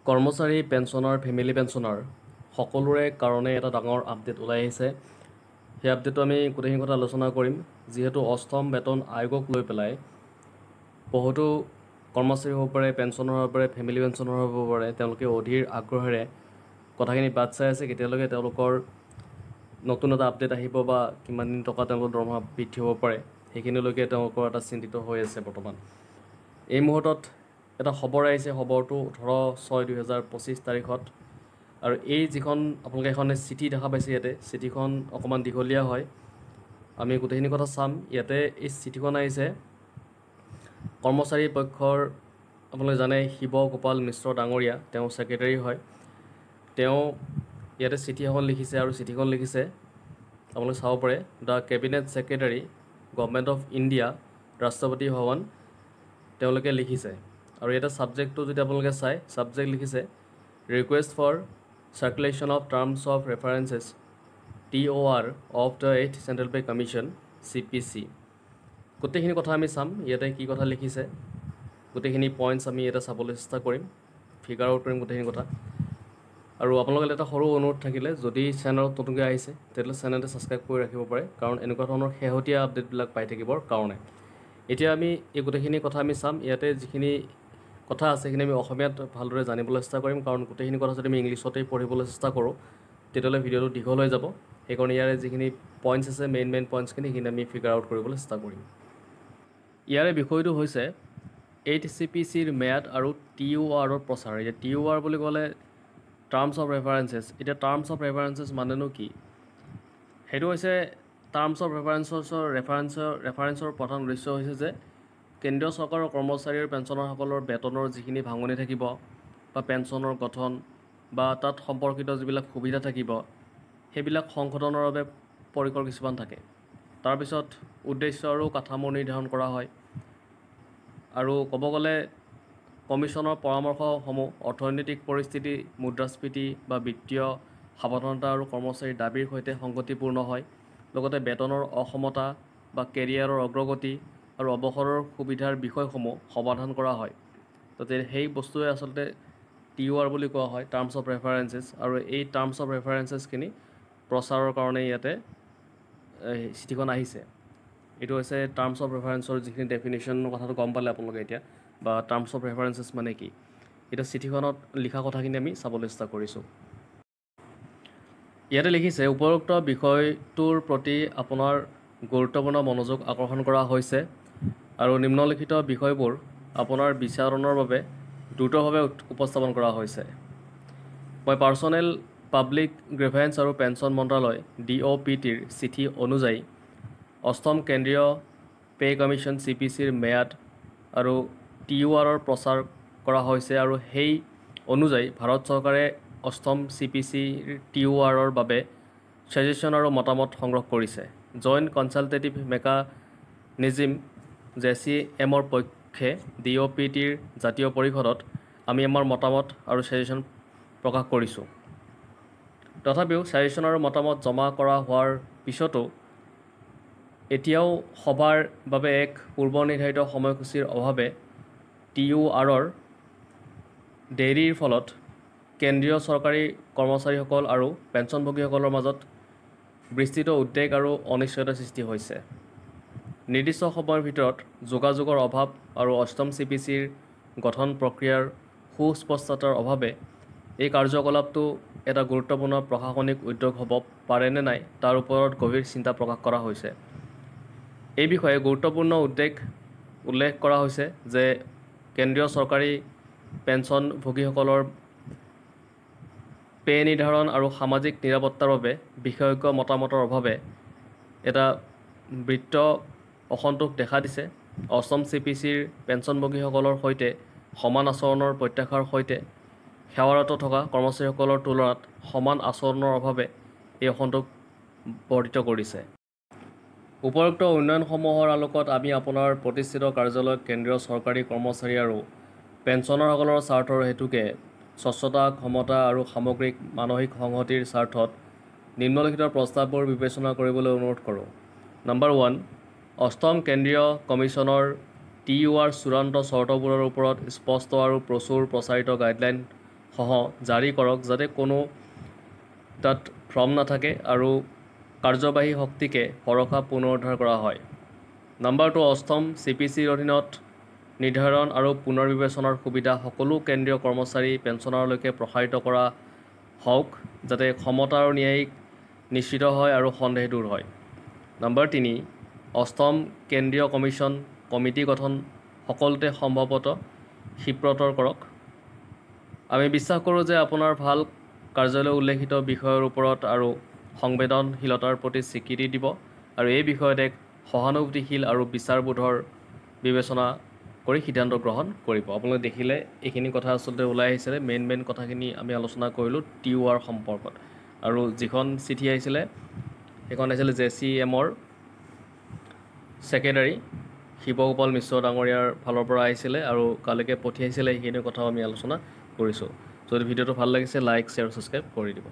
কৰ্মচাৰী pensioner family pensioner সকলোৰে কাৰণে এটা ডাঙৰ আপডেট ওলাই আহিছে। সেই আপডেটটো আমি গোটেইখিনি কথা আলোচনা কৰিম। যিহেতু অষ্টম বেতন আয়োগক লৈ পেলাই বহুতো কৰ্মচাৰী হ'ব পাৰে, পেঞ্চনাৰ হ'ব পাৰে, ফেমিলি পেঞ্চনাৰ হ'ব পাৰে, তেওঁলোকে অধীৰ আগ্ৰহেৰে কথাখিনি বাট চাই আছে কেতিয়ালৈকে তেওঁলোকৰ নতুন এটা আপডেট আহিব বা কিমান দিন টকা তেওঁলোকৰ দৰমহা বৃদ্ধি হ'ব পাৰে, সেইখিনিলৈকে তেওঁলোকৰ এটা চিন্তিত হৈ আছে বৰ্তমান। এই মুহূৰ্তত এটা খবৰ আহিছে, খবৰটো 18/6/2025 তাৰিখত। আৰু এই যিখন আপোনালোকে এখন চিঠি দেখা পাইছে, ইয়াতে চিঠিখন অকণমান দীঘলীয়া হয়, আমি গোটেইখিনি কথা চাম। ইয়াতে এই চিঠিখন আহিছে কৰ্মচাৰী পক্ষৰ, আপোনালোকে জানে শিৱ গোপাল মিশ্ৰ ডাঙৰীয়া, তেওঁ ছেক্ৰেটাৰী হয়। তেওঁ ইয়াতে চিঠি এখন লিখিছে আৰু চিঠিখন লিখিছে আপোনালোকে চাব পাৰে, the cabinet secretary government of India, ৰাষ্ট্ৰপতি ভৱন, তেওঁলোকে লিখিছে। আৰু ইয়াতে ছাবজেক্টটো যদি আপোনালোকে চায়, ছাবজেক্ট লিখিছে request for circulation of terms of references TOR of the 8th central pay commission CPC। গোটেইখিনি কথা আমি চাম, ইয়াতে কি কথা লিখিছে, গোটেইখিনি পইণ্টছ আমি ইয়াতে চাবলৈ চেষ্টা কৰিম, ফিগাৰ আউট কৰিম গোটেইখিনি কথা। আৰু আপোনালোকে এটা সৰু অনুৰোধ থাকিলে, যদি চেনেলত নতুনকৈ আহিছে তেতিয়াহ'লে চেনেলটো ছাবস্ক্ৰাইব কৰি ৰাখিব পাৰে, কাৰণ এনেকুৱা ধৰণৰ শেহতীয়া আপডেটবিলাক পাই থাকিবৰ কাৰণে। এতিয়া আমি এই গোটেইখিনি কথা আমি চাম। ইয়াতে যিখিনি কথা আছে সেইখিনি আমি অসমীয়াত ভালদৰে জানিবলৈ চেষ্টা কৰিম, কাৰণ গোটেইখিনি কথা যদি আমি ইংলিছতেই পঢ়িবলৈ চেষ্টা কৰোঁ তেতিয়াহ'লে ভিডিঅ'টো দীঘল হৈ যাব। সেইকাৰণে ইয়াৰে যিখিনি পইণ্টছ আছে, মেইন পইণ্টছখিনি সেইখিনি আমি ফিগাৰ আউট কৰিবলৈ চেষ্টা কৰিম। ইয়াৰে বিষয়টো হৈছে 8 CPCৰ ম্যাদ আৰু TORৰ প্ৰচাৰ। এতিয়া TOR বুলি ক'লে টাৰ্মছ অফ ৰেফাৰেঞ্চেছ। এতিয়া টাৰ্মছ অফ ৰেফাৰেঞ্চেছ মানেনো কি? সেইটো হৈছে টাৰ্মছ অফ ৰেফাৰেঞ্চৰ প্ৰধান উদ্দেশ্য হৈছে যে কেন্দ্ৰীয় চৰকাৰৰ কৰ্মচাৰী আৰু পেঞ্চনাৰসকলৰ বেতনৰ যিখিনি ভাঙনি থাকিব বা পেঞ্চনৰ গঠন বা তাত সম্পৰ্কিত যিবিলাক সুবিধা থাকিব, সেইবিলাক সংশোধনৰ বাবে পৰিকৰ কিছুমান থাকে। তাৰপিছত উদ্দেশ্য আৰু কাঠামো নিৰ্ধাৰণ কৰা হয়। আৰু ক'ব গ'লে কমিশ্যনৰ পৰামৰ্শসমূহ অৰ্থনৈতিক পৰিস্থিতি, মুদ্ৰাস্ফীতি বা বিত্তীয় সাৱধানতা আৰু কৰ্মচাৰীৰ দাবীৰ সৈতে সংগতিপূৰ্ণ হয়। লগতে বেতনৰ অসমতা বা কেৰিয়াৰৰ অগ্ৰগতি আৰু অৱসৰৰ সুবিধাৰ বিষয়সমূহ সমাধান কৰা হয়। তাতে সেই বস্তুৱে আচলতে TOR বুলি কোৱা হয়, টাৰ্মছ অফ ৰেফাৰেঞ্চেছ। আৰু এই টাৰ্মছ অফ ৰেফাৰেঞ্চেছখিনি প্ৰচাৰৰ কাৰণে ইয়াতে চিঠিখন আহিছে। এইটো হৈছে টাৰ্মছ অফ ৰেফাৰেঞ্চৰ যিখিনি ডেফিনেশ্যনৰ কথাটো গম পালে আপোনালোকে এতিয়া, বা টাৰ্মছ অফ ৰেফাৰেঞ্চেছ মানে কি। এতিয়া চিঠিখনত লিখা কথাখিনি আমি চাবলৈ চেষ্টা কৰিছোঁ। ইয়াতে লিখিছে, উপৰোক্ত বিষয়টোৰ প্ৰতি আপোনাৰ গুৰুত্বপূৰ্ণ মনোযোগ আকৰ্ষণ কৰা হৈছে আৰু নিম্নলিখিত বিষয়বোৰ আপোনাৰ বিচাৰণৰ বাবে দ্ৰুতভাৱে উপস্থাপন কৰা হৈছে। মই পাৰ্চনেল পাব্লিক গ্ৰিভেন্স আৰু পেঞ্চন মন্ত্ৰালয় DOPTৰ চিঠি অনুযায়ী অষ্টম কেন্দ্ৰীয় পে কমিশ্যন CPCৰ ম্যাদ আৰু TORৰ প্ৰচাৰ কৰা হৈছে, আৰু সেই অনুযায়ী ভাৰত চৰকাৰে অষ্টম CPCৰ TORৰ বাবে ছাজেশ্যন আৰু মতামত সংগ্ৰহ কৰিছে। জইণ্ট কনচালটেটিভ মেকানিজিম JCMৰ পক্ষে DOPTৰ জাতীয় পৰিষদত আমি আমাৰ মতামত আৰু ছাজেশ্যন প্ৰকাশ কৰিছোঁ। তথাপিও ছাজেশ্যন আৰু মতামত জমা কৰা হোৱাৰ পিছতো এতিয়াও সভাৰ বাবে এক পূৰ্বনিৰ্ধাৰিত সময়সূচীৰ অভাৱে TORৰ দেৰীৰ ফলত কেন্দ্ৰীয় চৰকাৰী কৰ্মচাৰীসকল আৰু পেঞ্চনভোগীসকলৰ মাজত বিস্তৃত উদ্বেগ আৰু অনিশ্চয়তাৰ সৃষ্টি হৈছে। নিৰ্দিষ্ট সময়ৰ ভিতৰত যোগাযোগৰ অভাৱ আৰু অষ্টম CPCৰ গঠন প্ৰক্ৰিয়াৰ সুস্পষ্টতাৰ অভাৱে এই কাৰ্যকলাপটো এটা গুৰুত্বপূৰ্ণ প্ৰশাসনিক উদ্যোগ হ'ব পাৰে নে নাই তাৰ ওপৰত গভীৰ চিন্তা প্ৰকাশ কৰা হৈছে। এই বিষয়ে গুৰুত্বপূৰ্ণ উল্লেখ কৰা হৈছে যে কেন্দ্ৰীয় চৰকাৰী পেঞ্চনভোগীসকলৰ পে নিৰ্ধাৰণ আৰু সামাজিক নিৰাপত্তাৰ বাবে বিশেষজ্ঞ মতামতৰ অভাৱে এটা বৃত্ত অসন্তোষ দেখা দিছে। অষ্টম CPCৰ পেঞ্চনভোগীসকলৰ সৈতে সমান আচৰণৰ প্ৰত্যাশাৰ সৈতে সেৱাৰত থকা কৰ্মচাৰীসকলৰ তুলনাত সমান আচৰণৰ অভাৱে এই অসন্তোষ বৰ্ধিত কৰিছে। উপৰোক্ত উন্নয়নসমূহৰ আলোকত আমি আপোনাৰ প্ৰতিষ্ঠিত কাৰ্যালয়ক কেন্দ্ৰীয় চৰকাৰী কৰ্মচাৰী আৰু পেঞ্চনাৰসকলৰ স্বাৰ্থৰ হেতুকে স্বচ্ছতা, ক্ষমতা আৰু সামগ্ৰিক মানসিক সংহতিৰ স্বাৰ্থত নিম্নলিখিত প্ৰস্তাৱবোৰ বিবেচনা কৰিবলৈ অনুৰোধ কৰোঁ। নম্বৰ 1, অষ্টম কেন্দ্ৰীয় কমিশ্যনৰ TOR চূড়ান্ত চৰ্তবোৰৰ ওপৰত স্পষ্ট আৰু প্ৰচুৰ প্ৰচাৰিত গাইডলাইন সহ জাৰি কৰক যাতে কোনো তাত ভ্ৰম নাথাকে আৰু কাৰ্যবাহী শক্তিকে ভৰসা পুনৰুদ্ধাৰ কৰা হয়। নম্বৰ 2 অষ্টম CPCৰ অধীনত নিৰ্ধাৰণ আৰু পুনৰ্বিবেচনাৰ সুবিধা সকলো কেন্দ্ৰীয় কৰ্মচাৰী পেঞ্চনাৰলৈকে প্ৰসাৰিত কৰা হওক যাতে সমতা আৰু ন্যায়িক নিশ্চিত হয় আৰু সন্দেহ দূৰ হয়। নম্বৰ 3 অষ্টম কেন্দ্ৰীয় কমিশ্যন কমিটি গঠন সকলোতে সম্ভৱতঃ ক্ষিপ্ৰতৰ কৰক। আমি বিশ্বাস কৰোঁ যে আপোনাৰ ভাল কাৰ্যালয়ে উল্লেখিত বিষয়ৰ ওপৰত আৰু সংবেদনশীলতাৰ প্ৰতি স্বীকৃতি দিব আৰু এই বিষয়ত এক সহানুভূতিশীল আৰু বিচাৰবোধৰ বিবেচনা কৰি সিদ্ধান্ত গ্ৰহণ কৰিব। আপোনালোকে দেখিলে এইখিনি কথা আচলতে ওলাই আহিছিলে মেইন কথাখিনি আমি আলোচনা কৰিলোঁ TOR সম্পৰ্কত আৰু যিখন চিঠি আহিছিলে সেইখন আহিছিলে JCMৰ ছেক্ৰেটাৰী শিৱগোপাল মিশ্ৰ ডাঙৰীয়াৰ ফালৰ পৰা আহিছিলে আৰু কালৈকে পঠিয়াইছিলে সেইখিনি কথাও আমি আলোচনা কৰিছোঁ। যদি ভিডিঅ'টো ভাল লাগিছে লাইক শ্বেয়াৰ ছাবস্ক্ৰাইব কৰি দিব।